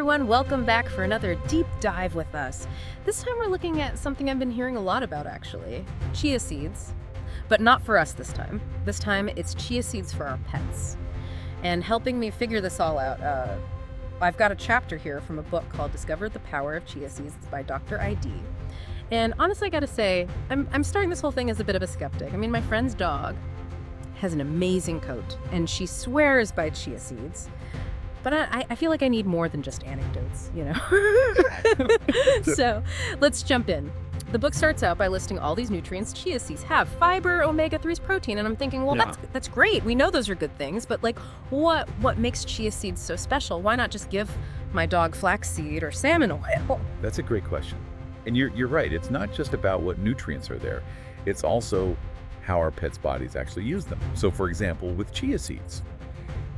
everyone, welcome back for another deep dive with us. This time we're looking at something I've been hearing a lot about actually, chia seeds. But not for us this time. This time it's chia seeds for our pets. And helping me figure this all out, I've got a chapter here from a book called Discover the Power of Chia Seeds by Dr. ID. And honestly, I gotta say, I'm starting this whole thing as a bit of a skeptic. I mean, my friend's dog has an amazing coat, and she swears by chia seeds. But I feel like I need more than just anecdotes, you know? So let's jump in. The book starts out by listing all these nutrients chia seeds have: fiber, omega-3s, protein, and I'm thinking, well, that's great. We know those are good things, but like, what makes chia seeds so special? Why not just give my dog flaxseed or salmon oil? That's a great question. And you're right. It's not just about what nutrients are there. It's also how our pets' bodies actually use them. So for example, with chia seeds,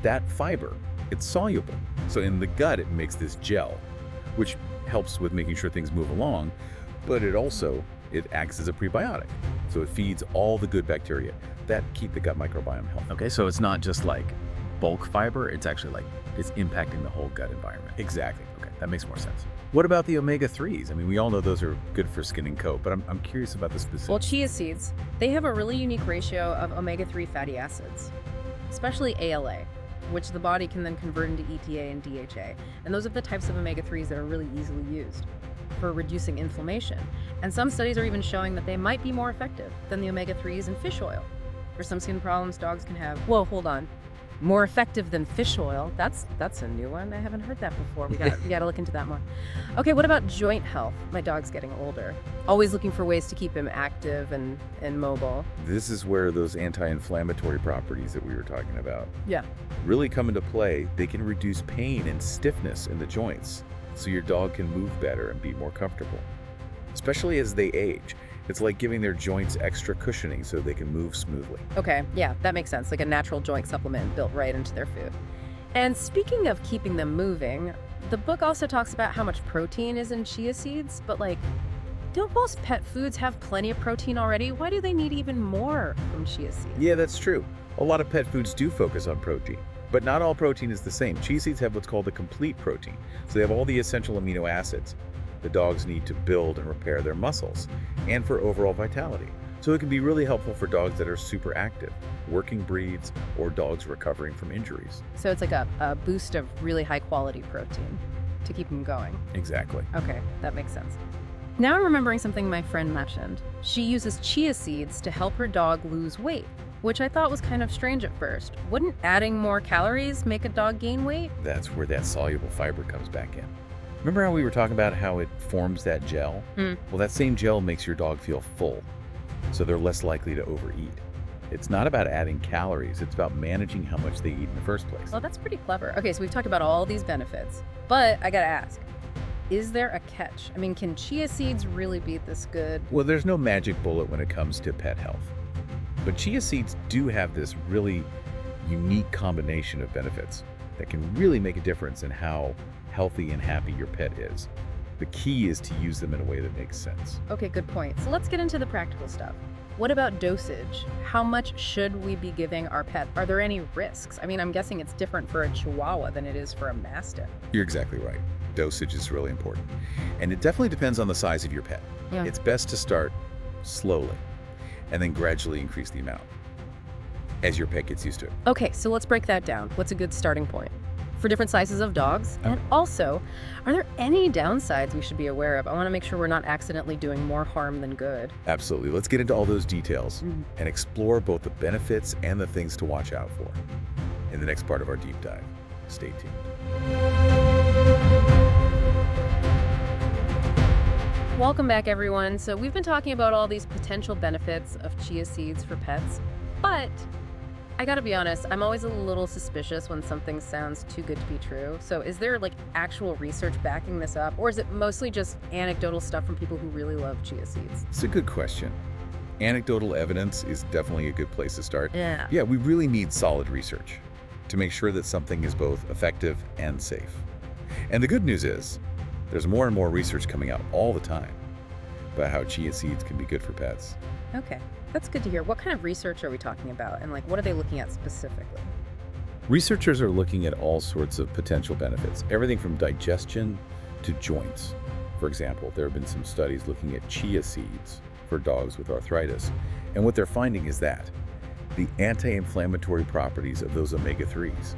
that fiber, it's soluble. So in the gut, it makes this gel, which helps with making sure things move along, but it acts as a prebiotic. So it feeds all the good bacteria that keep the gut microbiome healthy. Okay, so it's not just like bulk fiber, it's actually like, it's impacting the whole gut environment. Exactly. Okay, that makes more sense. What about the omega-3s? I mean, we all know those are good for skin and coat, but I'm curious about the specifics. Well, chia seeds, they have a really unique ratio of omega-3 fatty acids, especially ALA, which the body can then convert into EPA and DHA. And those are the types of omega-3s that are really easily used for reducing inflammation. And some studies are even showing that they might be more effective than the omega-3s in fish oil. For some skin problems dogs can have. Whoa, hold on. More effective than fish oil? That's a new one. I haven't heard that before. We gotta look into that more. Okay, what about joint health? My dog's getting older. Always looking for ways to keep him active and mobile. This is where those anti-inflammatory properties that we were talking about really come into play. They can reduce pain and stiffness in the joints, so your dog can move better and be more comfortable. Especially as they age. It's like giving their joints extra cushioning so they can move smoothly. Okay, yeah, that makes sense. Like a natural joint supplement built right into their food. And speaking of keeping them moving, the book also talks about how much protein is in chia seeds, but like, don't most pet foods have plenty of protein already? Why do they need even more from chia seeds? Yeah, that's true. A lot of pet foods do focus on protein, but not all protein is the same. Chia seeds have what's called a complete protein. So they have all the essential amino acids the dogs need to build and repair their muscles and for overall vitality. So it can be really helpful for dogs that are super active, working breeds, or dogs recovering from injuries. So it's like a boost of really high quality protein to keep them going. Exactly. Okay, that makes sense. Now I'm remembering something my friend mentioned. She uses chia seeds to help her dog lose weight, which I thought was kind of strange at first. Wouldn't adding more calories make a dog gain weight? That's where that soluble fiber comes back in. Remember how we were talking about how it forms that gel? Well, that same gel makes your dog feel full, so they're less likely to overeat. It's not about adding calories, it's about managing how much they eat in the first place. Well, that's pretty clever. Okay, so we've talked about all these benefits, but I gotta ask, is there a catch? I mean, can chia seeds really be this good? Well, there's no magic bullet when it comes to pet health. But chia seeds do have this really unique combination of benefits that can really make a difference in how healthy and happy your pet is. The key is to use them in a way that makes sense. Okay, good point. So let's get into the practical stuff. What about dosage? How much should we be giving our pet? Are there any risks? I mean, I'm guessing it's different for a Chihuahua than it is for a Mastiff. You're exactly right. Dosage is really important. And it definitely depends on the size of your pet. Yeah. It's best to start slowly and then gradually increase the amount as your pet gets used to it. Okay, so let's break that down. What's a good starting point for different sizes of dogs? And also, are there any downsides we should be aware of? I want to make sure we're not accidentally doing more harm than good. Absolutely. Let's get into all those details and explore both the benefits and the things to watch out for in the next part of our deep dive. Stay tuned. Welcome back, everyone. So we've been talking about all these potential benefits of chia seeds for pets, but I gotta be honest, I'm always a little suspicious when something sounds too good to be true. So is there like actual research backing this up, or is it mostly just anecdotal stuff from people who really love chia seeds? It's a good question. Anecdotal evidence is definitely a good place to start. Yeah, we really need solid research to make sure that something is both effective and safe. And the good news is, there's more and more research coming out all the time about how chia seeds can be good for pets. Okay, that's good to hear. What kind of research are we talking about? And like, what are they looking at specifically? Researchers are looking at all sorts of potential benefits, everything from digestion to joints. For example, there have been some studies looking at chia seeds for dogs with arthritis, and what they're finding is that the anti-inflammatory properties of those omega-3s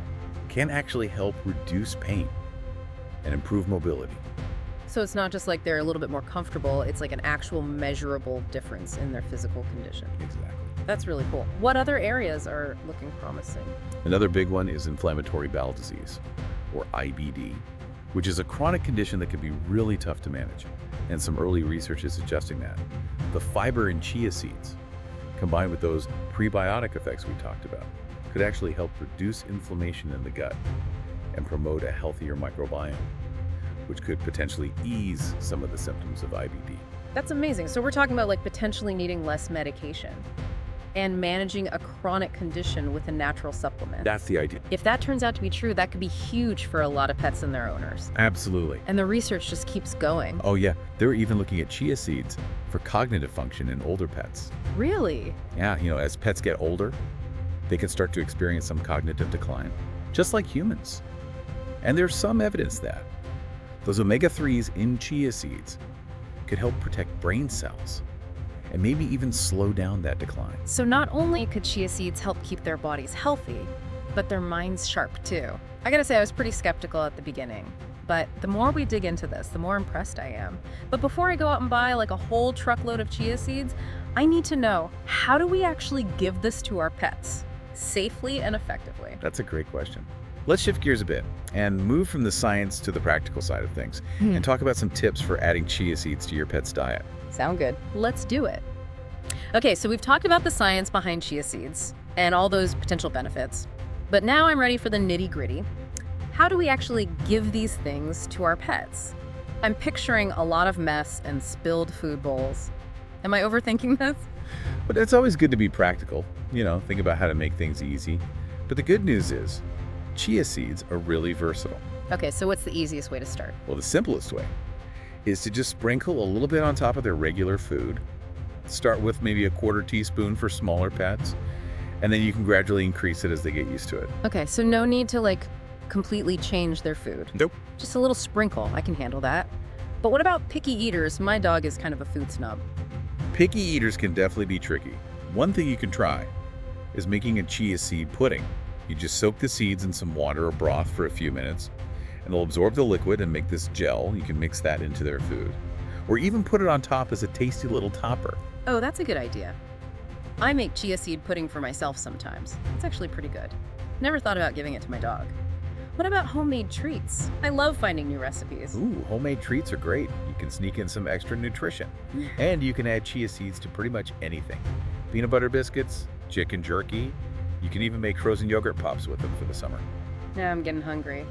can actually help reduce pain and improve mobility. So it's not just like they're a little bit more comfortable, it's like an actual measurable difference in their physical condition. Exactly. That's really cool. What other areas are looking promising? Another big one is inflammatory bowel disease, or IBD, which is a chronic condition that can be really tough to manage, and some early research is suggesting that. The fiber in chia seeds, combined with those prebiotic effects we talked about, could actually help reduce inflammation in the gut and promote a healthier microbiome, which could potentially ease some of the symptoms of IBD. That's amazing. So we're talking about like potentially needing less medication and managing a chronic condition with a natural supplement. That's the idea. If that turns out to be true, that could be huge for a lot of pets and their owners. Absolutely. And the research just keeps going. Oh yeah, they're even looking at chia seeds for cognitive function in older pets. Really? Yeah, as pets get older, they can start to experience some cognitive decline, just like humans. And there's some evidence that those omega-3s in chia seeds could help protect brain cells and maybe even slow down that decline. So not only could chia seeds help keep their bodies healthy, but their minds sharp too. I gotta say, I was pretty skeptical at the beginning, but the more we dig into this, the more impressed I am. But before I go out and buy like a whole truckload of chia seeds, I need to know, how do we actually give this to our pets safely and effectively? That's a great question. Let's shift gears a bit and move from the science to the practical side of things and talk about some tips for adding chia seeds to your pet's diet. Sound good. Let's do it. Okay, so we've talked about the science behind chia seeds and all those potential benefits, but now I'm ready for the nitty-gritty. How do we actually give these things to our pets? I'm picturing a lot of mess and spilled food bowls. Am I overthinking this? But it's always good to be practical, think about how to make things easy. But the good news is, chia seeds are really versatile. Okay, so what's the easiest way to start? Well, the simplest way is to just sprinkle a little bit on top of their regular food. Start with maybe a quarter teaspoon for smaller pets, and then you can gradually increase it as they get used to it. Okay, so no need to like completely change their food. Nope. Just a little sprinkle, I can handle that. But what about picky eaters? My dog is kind of a food snub. Picky eaters can definitely be tricky. One thing you can try is making a chia seed pudding. You just soak the seeds in some water or broth for a few minutes, and they'll absorb the liquid and make this gel. You can mix that into their food, or even put it on top as a tasty little topper. Oh, that's a good idea. I make chia seed pudding for myself sometimes. It's actually pretty good. Never thought about giving it to my dog. What about homemade treats? I love finding new recipes. Ooh, homemade treats are great. You can sneak in some extra nutrition. And you can add chia seeds to pretty much anything. Peanut butter biscuits, chicken jerky. You can even make frozen yogurt pops with them for the summer. Now I'm getting hungry.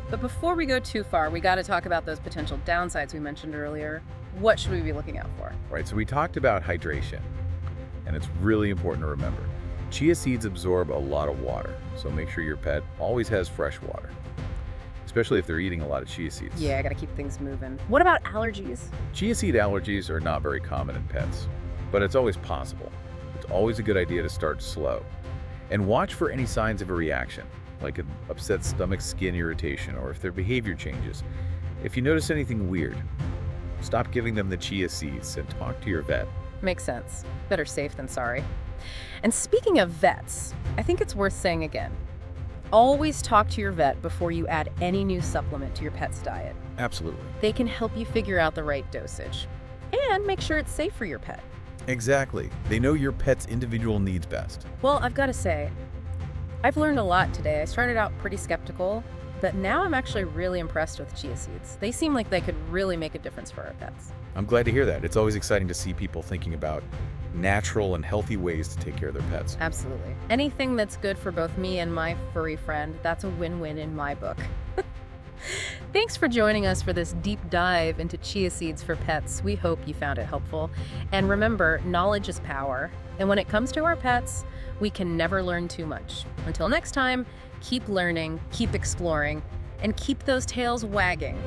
But before we go too far, we got to talk about those potential downsides we mentioned earlier. What should we be looking out for? Right, so we talked about hydration, and it's really important to remember. Chia seeds absorb a lot of water, so make sure your pet always has fresh water, especially if they're eating a lot of chia seeds. Yeah, I got to keep things moving. What about allergies? Chia seed allergies are not very common in pets, but it's always possible. It's always a good idea to start slow and watch for any signs of a reaction, like an upset stomach, skin irritation, or if their behavior changes. If you notice anything weird, stop giving them the chia seeds and talk to your vet. Makes sense. Better safe than sorry. And speaking of vets, I think it's worth saying again, always talk to your vet before you add any new supplement to your pet's diet. Absolutely. They can help you figure out the right dosage and make sure it's safe for your pet. Exactly. They know your pet's individual needs best. Well, I've got to say, I've learned a lot today. I started out pretty skeptical, but now I'm actually really impressed with chia seeds. They seem like they could really make a difference for our pets. I'm glad to hear that. It's always exciting to see people thinking about natural and healthy ways to take care of their pets. Absolutely. Anything that's good for both me and my furry friend, that's a win-win in my book. Thanks for joining us for this deep dive into chia seeds for pets. We hope you found it helpful. And remember, knowledge is power. And when it comes to our pets, we can never learn too much. Until next time, keep learning, keep exploring, and keep those tails wagging.